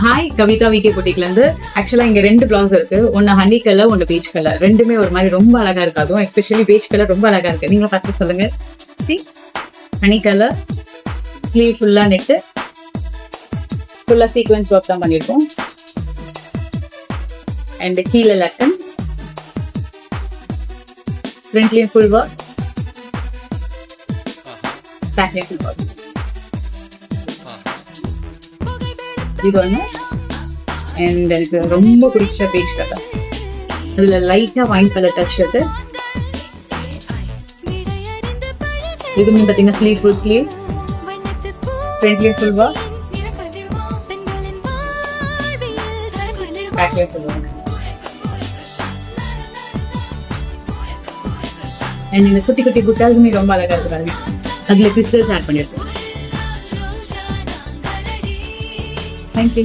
Hi Kavitha VK பொட்டிக்ல இருந்து. ஆக்சுவலா இங்க 2 பிளவுஸ் இருக்கு. ஒன்னு ஹனி கலர், ஒன்னு பீச் கலர். ரெண்டுமே ஒரு மாதிரி ரொம்ப அழகா இருக்கு. அதுவும் எஸ்பெஷலி பீச் கலர் ரொம்ப அழகா இருக்கு. நீங்க பார்த்து சொல்லுங்க. ஹனி கலர், ஸ்லீவ் ஃபுல்லா நெட்டு, ஃபுல்லா சீக்வென்ஸ் ஒர்க் தான் பண்ணிருக்கோம். அண்ட் கீழே லட்டன், ஃப்ரண்ட்லயும் ஃபுல் ஒர்க், பேக்லயும் ஃபுல் ஒர்க். இது ஒண்ணு. அண்ட் எனக்கு ரொம்ப பிடிச்ச பீச் கலர், அதுல லைட்டா வைன் கலர் டச் இருக்கு. இதுவும் பாத்தீங்கன்னா ஸ்லீவ் ஃபுல் ஸ்லீவ், ஃப்ரண்ட்லயும் ஃபுல் ஒர்க், பேக்லயும் ஃபுல் ஒர்க். அண்ட் இந்த குட்டி குட்டி புட்டாலுமே ரொம்ப அழகா இருக்கு பாருங்க. அதுல கிறிஸ்டல்ஸ் ஆட் பண்ணிருக்கோம். தேங்க்யூ.